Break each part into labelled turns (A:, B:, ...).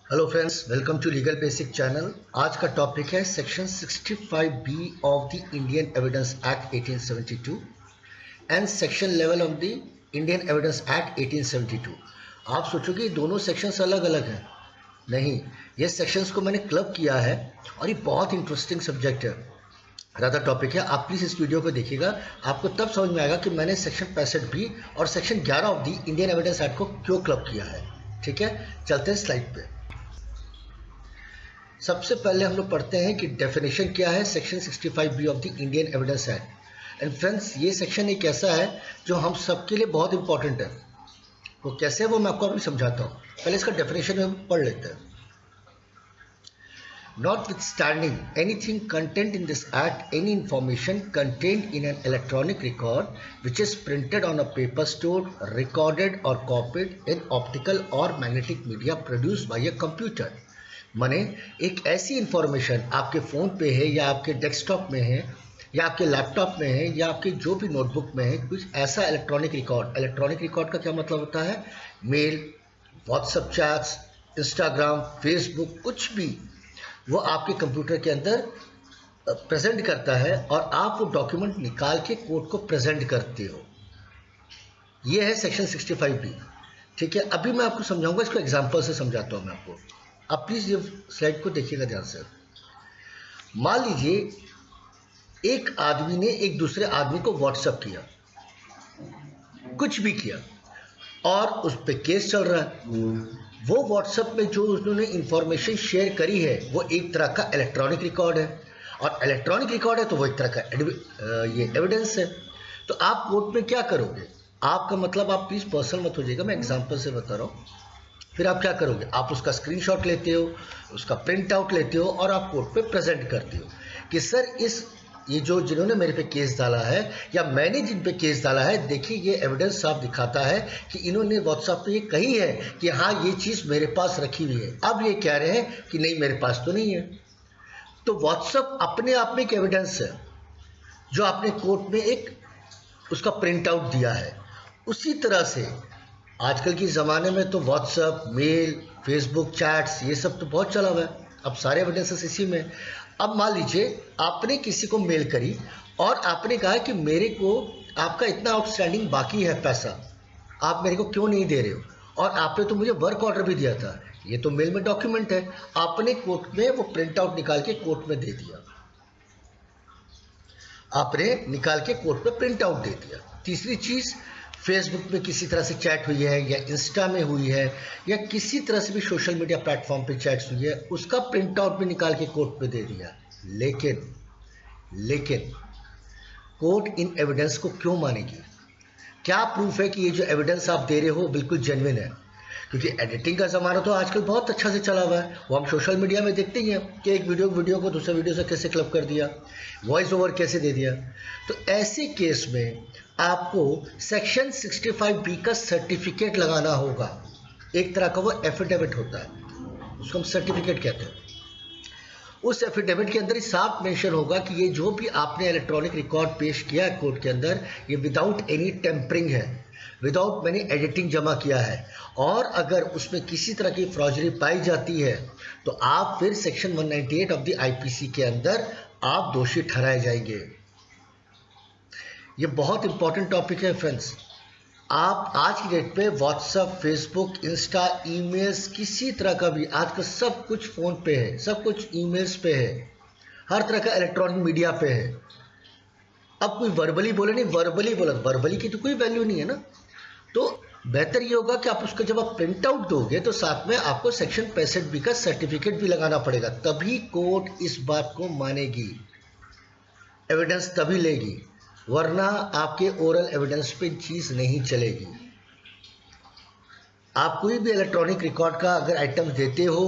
A: Hello friends, welcome to legal basic channel. आज का topic है section 65B of the Indian evidence act 1872 and section 11 of the Indian evidence act 1872। आप सोचोगे ये दोनों sections अलग अलग हैं। नहीं, ये सेक्शंस को मैंने क्लब किया है और ये बहुत इंटरेस्टिंग सब्जेक्ट है, ज़्यादा टॉपिक है। आप प्लीज़ इस वीडियो को देखिएगा, आपको तब समझ में आएगा कि मैंने सेक्शन 65B और section 11 of the Indian evidence act को क्यों क्लब किया है। ठीक है, चलते हैं स्लाइड पे। सबसे पहले हम लोग पढ़ते हैं कि डेफिनेशन क्या है section 65B of the Indian evidence act. And friends, ये सेक्शन एक ऐसा है जो हम सबके लिए बहुत इंपॉर्टेंट है। वो कैसे है वो मैं आपको अभी समझाता हूँ। पहले इसका डेफिनेशन हम पढ़ लेते हैं। Notwithstanding anything contained in this act, any information contained in an electronic record which is printed on a paper stored, recorded or copied in optical or magnetic media produced by a computer। माने एक ऐसी information आपके phone पे है या आपके desktop में है या आपके लैपटॉप में है या आपके जो भी नोटबुक में है, कुछ ऐसा इलेक्ट्रॉनिक रिकॉर्ड। इलेक्ट्रॉनिक रिकॉर्ड का क्या मतलब होता है? Mail, WhatsApp chats, Instagram, Facebook, कुछ भी वो आपके कंप्यूटर के अंदर प्रेजेंट करता है और आप वो डॉक्यूमेंट निकाल के कोर्ट को प्रेजेंट करते हो। ये है सेक्शन 65B। ठीक है, अभी मैं आपको समझाऊंगा, इसको एग्जाम्पल से समझाता हूँ मैं आपको। आप प्लीज़ ये स्लाइड को देखिएगा ध्यान से। मान लीजिए एक आदमी ने एक दूसरे आदमी को व्हाट्सएप किया, कुछ भी किया, और उस पर केस चल रहा है। वो व्हाट्सएप में जो उन्होंने इंफॉर्मेशन शेयर करी है वो एक तरह का इलेक्ट्रॉनिक रिकॉर्ड है, और इलेक्ट्रॉनिक रिकॉर्ड है तो वो एक तरह का ये एविडेंस है। तो आप कोर्ट में क्या करोगे? आपका मतलब, आप प्लीज़ पर्सनल मत हो जाइएगा, मैं एग्जाम्पल से बता रहा हूँ। फिर आप क्या करोगे? आप उसका स्क्रीनशॉट लेते हो, उसका प्रिंट आउट लेते हो और आप कोर्ट पे प्रेजेंट करते हो कि सर ये जो जिन्होंने मेरे पे केस डाला है या मैंने जिन पे केस डाला है, देखिए ये एविडेंस साफ दिखाता है कि इन्होंने व्हाट्सएप पे ये कही है कि हाँ ये चीज़ मेरे पास रखी हुई है। अब ये कह रहे हैं कि नहीं मेरे पास तो नहीं है। तो व्हाट्सएप अपने आप में एक एविडेंस है जो आपने कोर्ट में एक उसका प्रिंट आउट दिया है। उसी तरह से आजकल के ज़माने में तो व्हाट्सएप, मेल, फेसबुक चैट्स, ये सब तो बहुत चला हुआ है। अब सारे एविडेंसेस इसी में। अब मान लीजिए आपने किसी को मेल करी और आपने कहा कि मेरे को आपका इतना आउटस्टैंडिंग बाकी है पैसा, आप मेरे को क्यों नहीं दे रहे हो, और आपने तो मुझे वर्क ऑर्डर भी दिया था। ये तो मेल में डॉक्यूमेंट है, आपने कोर्ट में वो प्रिंट आउट निकाल के कोर्ट में दे दिया। आपने निकाल के कोर्ट में प्रिंट आउट दे दिया। तीसरी चीज़, फेसबुक में किसी तरह से चैट हुई है या इंस्टा में हुई है या किसी तरह से भी सोशल मीडिया प्लेटफॉर्म पे चैट्स हुई है, उसका प्रिंट आउट भी निकाल के कोर्ट पे दे दिया। लेकिन कोर्ट इन एविडेंस को क्यों मानेगी? क्या प्रूफ है कि ये जो एविडेंस आप दे रहे हो बिल्कुल जेन्युइन है? क्योंकि एडिटिंग का ज़माना तो आजकल बहुत अच्छा से चला हुआ है। वो हम सोशल मीडिया में देखते ही हैं कि एक वीडियो को दूसरे वीडियो से कैसे क्लब कर दिया, वॉइस ओवर कैसे दे दिया। तो ऐसे केस में आपको सेक्शन 65B का सर्टिफिकेट लगाना होगा। एक तरह का वो एफिडेविट होता है, उसको हम सर्टिफिकेट कहते हैं। उस एफिडेविट के अंदर साफ मेंशन होगा कि ये जो भी आपने इलेक्ट्रॉनिक रिकॉर्ड पेश किया है कोर्ट के अंदर, ये विदाउट एनी टेम्परिंग है, विदाउट मैंने एडिटिंग जमा किया है। और अगर उसमें किसी तरह की फ्रॉजरी पाई जाती है तो आप फिर सेक्शन 198 ऑफ द IPC के अंदर आप दोषी ठहराए जाएंगे। ये बहुत इंपॉर्टेंट टॉपिक है फ्रेंड्स। आप आज की डेट पे व्हाट्सएप, फेसबुक, इंस्टा, ईमेल्स, किसी तरह का भी आजकल सब कुछ फ़ोन पे है, सब कुछ ईमेल्स पे है, हर तरह का इलेक्ट्रॉनिक मीडिया पे है। अब कोई वर्बली बोले नहीं, वर्बली बोला, वर्बली की तो कोई वैल्यू नहीं है ना। तो बेहतर ये होगा कि आप उसको जब आप प्रिंट आउट दोगे तो साथ में आपको सेक्शन 65B का सर्टिफिकेट भी लगाना पड़ेगा, तभी कोर्ट इस बात को मानेगी, एविडेंस तभी लेगी, वरना आपके ओरल एविडेंस पे चीज़ नहीं चलेगी। आप कोई भी इलेक्ट्रॉनिक रिकॉर्ड का अगर आइटम्स देते हो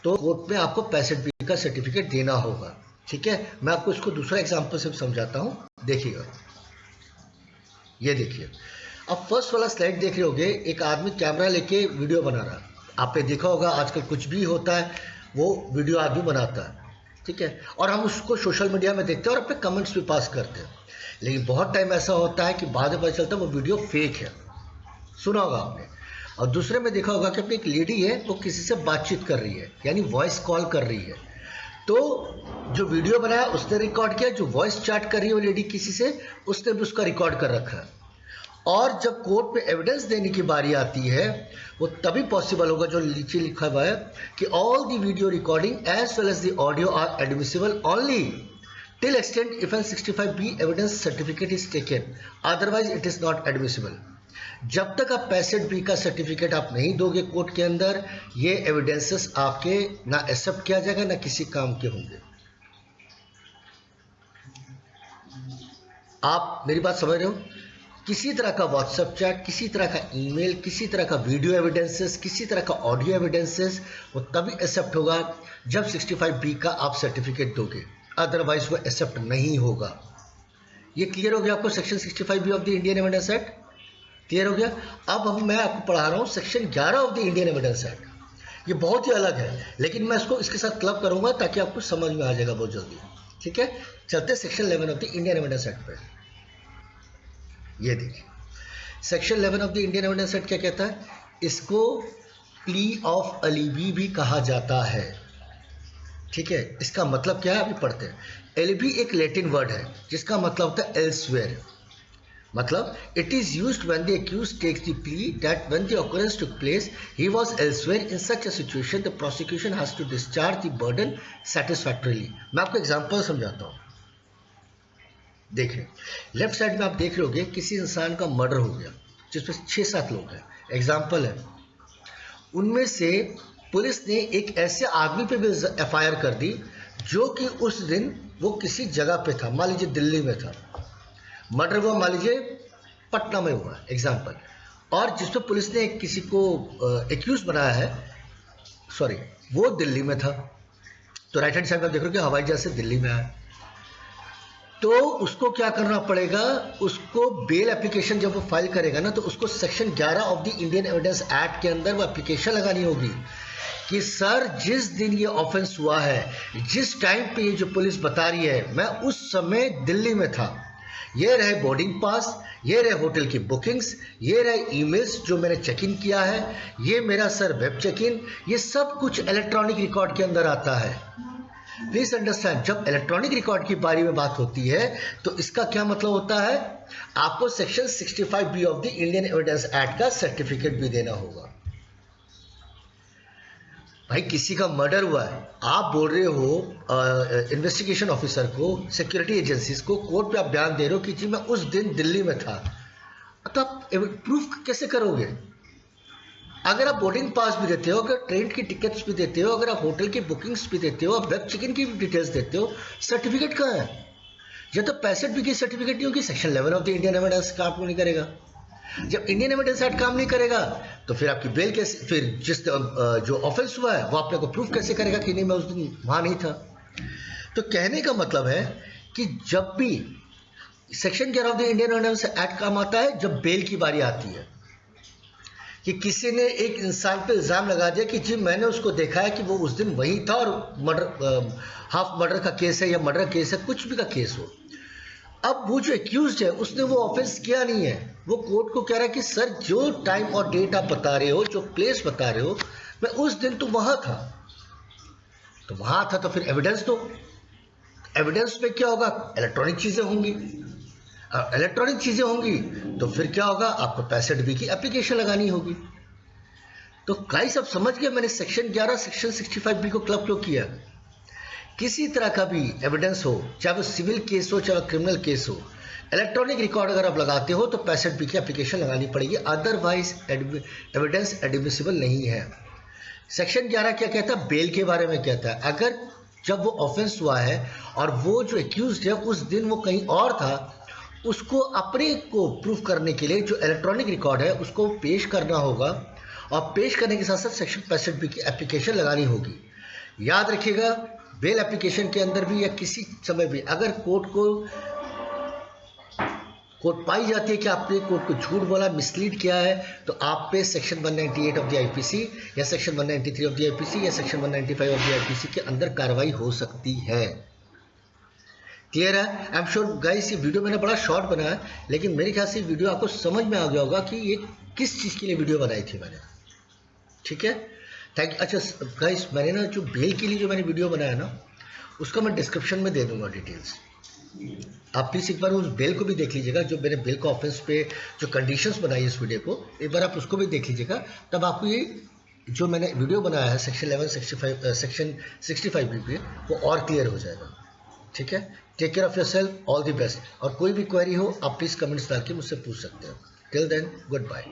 A: तो कोर्ट में आपको 65B का सर्टिफिकेट देना होगा। ठीक है, मैं आपको इसको दूसरा एग्जांपल से समझाता हूँ, देखिएगा। ये देखिए, अब फर्स्ट वाला स्लाइड देख रहे होगे, एक आदमी कैमरा लेके वीडियो बना रहा है। आपने देखा होगा आजकल कुछ भी होता है वो वीडियो आदमी बनाता है, ठीक है, और हम उसको सोशल मीडिया में देखते हैं और अपने कमेंट्स भी पास करते हैं। लेकिन बहुत टाइम ऐसा होता है कि बाद में पता चलता है वो वीडियो फेक है। सुना होगा आपने। और दूसरे में देखा होगा कि अपनी एक लेडी है वो किसी से बातचीत कर रही है, यानी वॉइस कॉल कर रही है। तो जो वीडियो बनाया उसने रिकॉर्ड किया, जो वॉइस चैट कर रही है वो लेडी किसी से, उसने भी उसका रिकॉर्ड कर रखा है। और जब कोर्ट में एविडेंस देने की बारी आती है वो तभी पॉसिबल होगा जो नीचे लिखा हुआ है कि all the video recording as well as the audio are admissible only till extent if an 65B evidence certificate is taken, otherwise it is not admissible. जब तक आप 65B का सर्टिफिकेट आप नहीं दोगे कोर्ट के अंदर, ये एविडेंसेस आपके ना एक्सेप्ट किया जाएगा ना किसी काम के होंगे। आप मेरी बात समझ रहे हो? किसी तरह का व्हाट्सएप चैट, किसी तरह का ईमेल, किसी तरह का वीडियो एविडेंसेस, किसी तरह का ऑडियो एविडेंसेस वो तभी एक्सेप्ट होगा जब 65B का आप सर्टिफिकेट दोगे, अदरवाइज वो एक्सेप्ट नहीं होगा। ये क्लियर हो गया आपको section 65B of the Indian evidence act? Clear हो गया? अब मैं आपको पढ़ा रहा हूँ section 11 of the Indian evidence act. ये बहुत ही अलग है, लेकिन मैं इसको इसके साथ क्लब करूंगा ताकि आपको समझ में आ जाएगा बहुत जल्दी। ठीक है, चलते section 11 of the Indian evidence act पे। ये देखिए section 11 of the Indian evidence act क्या कहता है? इसको प्ली ऑफ अलीबी भी कहा जाता है। ठीक है, इसका मतलब क्या है अभी पढ़ते हैं। एलिबी एक लैटिन वर्ड है जिसका मतलब होता है एल्सवेयर। मतलब it is used when the accused takes the plea that when the occurrence took place he was elsewhere in such a situation the prosecution has to discharge the burden satisfactorily. मैं आपको example समझाता हूँ। देखिए left side में आप देख रहे होगे किसी इंसान का मर्डर हो गया जिसमें 6-7 लोग हैं, एग्जाम्पल है। उनमें से पुलिस ने एक ऐसे आदमी पे भी FIR कर दी जो कि उस दिन वो किसी जगह पे था, मान लीजिए दिल्ली में था। मर्डर हुआ मान लीजिए पटना में हुआ, एग्जाम्पल। और जिसपे पुलिस ने किसी को एक्यूज बनाया है, सॉरी वो दिल्ली में था। तो राइट हैंड साइड में देख रहे हो कि हवाई जहाज से दिल्ली में आया। तो उसको क्या करना पड़ेगा? उसको बेल एप्लीकेशन जब वो फाइल करेगा ना, तो उसको section 11 of the Indian evidence act के अंदर वो एप्लीकेशन लगानी होगी कि सर जिस दिन ये ऑफेंस हुआ है, जिस टाइम पे ये जो पुलिस बता रही है मैं उस समय दिल्ली में था, ये रहे बोर्डिंग पास, ये रहे होटल की बुकिंग्स, ये रहे ईमेल्स जो मैंने चेक इन किया है, ये मेरा सर वेब चेक इन, ये सब कुछ इलेक्ट्रॉनिक रिकॉर्ड के अंदर आता है। प्लीज अंडरस्टैंड, जब इलेक्ट्रॉनिक रिकॉर्ड की बारे में बात होती है तो इसका क्या मतलब होता है? आपको section 65B of the Indian evidence act का सर्टिफिकेट भी देना होगा। भाई किसी का मर्डर हुआ है, आप बोल रहे हो इन्वेस्टिगेशन ऑफिसर को, सिक्योरिटी एजेंसीज को, कोर्ट पे आप बयान दे रहे हो कि जी मैं उस दिन दिल्ली में था, तो आप प्रूफ कैसे करोगे? अगर आप बोर्डिंग पास भी देते हो, अगर ट्रेन की टिकट्स भी देते हो, अगर आप होटल की बुकिंग्स भी देते हो, आप वेब चेक इन की भी डिटेल्स देते हो, सर्टिफिकेट कहाँ है? या तो 65B की सर्टिफिकेट नहीं होगी, section 11 of the Indian evidence काम नहीं करेगा। जब इंडियन एविडेंस एक्ट काम नहीं करेगा तो फिर आपकी बेल कैसे, फिर जिस जो ऑफेंस हुआ है वो आपने को प्रूफ कैसे करेगा कि नहीं मैं उस दिन वहां नहीं था? तो कहने का मतलब है कि जब भी section 11 of the Indian evidence act काम आता है जब बेल की बारी आती है, कि किसी ने एक इंसान पे इल्ज़ाम लगा दिया कि जी मैंने उसको देखा है कि वो उस दिन वहीं था और मर्डर, हाफ मर्डर का केस है या मर्डर केस है, कुछ भी का केस हो। अब वो जो एक्यूज्ड है उसने वो ऑफेंस किया नहीं है, वो कोर्ट को कह रहा है कि सर जो टाइम और डेट आप बता रहे हो, जो प्लेस बता रहे हो, मैं उस दिन तो वहां था। तो वहां था तो फिर एविडेंस दो। एविडेंस में क्या होगा? इलेक्ट्रॉनिक चीजें होंगी। इलेक्ट्रॉनिक चीजें होंगी तो फिर क्या होगा? आपको 65B की एप्लीकेशन लगानी होगी। तो गाइस आप समझ गए मैंने सेक्शन 11 सेक्शन 65B को क्लब क्यों किया? किसी तरह का भी एविडेंस हो, चाहे वो सिविल केस हो चाहे क्रिमिनल केस हो, इलेक्ट्रॉनिक रिकॉर्ड अगर आप लगाते हो तो 65B की एप्लीकेशन लगानी पड़ेगी, अदरवाइज एविडेंस एडमिसिबल नहीं है। सेक्शन 11 क्या कहता है? बेल के बारे में कहता है। अगर जब वो ऑफेंस हुआ है और वो जो एक्यूज्ड है उस दिन वो कहीं और था, उसको अपने को प्रूफ करने के लिए जो इलेक्ट्रॉनिक रिकॉर्ड है उसको पेश करना होगा, और पेश करने के साथ साथ सेक्शन 65B की एप्लीकेशन लगानी होगी। याद रखिएगा, बेल एप्लीकेशन के अंदर भी या किसी समय भी अगर कोर्ट पाई जाती है कि आपने कोर्ट को झूठ बोला, मिसलीड किया है, तो आप पे सेक्शन 198 ऑफ द IPC या सेक्शन 193 ऑफ द IPC या सेक्शन 195 ऑफ द IPC के अंदर कार्रवाई हो सकती है। क्लियर है? आई एम श्योर गाइस ये वीडियो मैंने बड़ा शॉर्ट बनाया है, लेकिन मेरे ख्याल से वीडियो आपको समझ में आ गया होगा कि ये किस चीज़ के लिए वीडियो बनाई थी मैंने। ठीक है, थैंक। अच्छा गाइस, मैंने ना जो बेल के लिए जो मैंने वीडियो बनाया ना, उसका मैं डिस्क्रिप्शन में दे दूंगा डिटेल्स। आप प्लीज़ एक बार उस बेल को भी देख लीजिएगा, जो मैंने बेल का ऑफेंस पे जो कंडीशंस बनाई इस वीडियो को, एक बार आप उसको भी देख लीजिएगा। तब आपको ये जो मैंने वीडियो बनाया है सेक्शन 1165 सेक्शन 65 बी वो और क्लियर हो जाएगा। ठीक है, take care of your self, all the best. और कोई भी क्वेरी हो आप प्लीज़ कमेंट्स डाल के मुझसे पूछ सकते हो। Till then, good bye.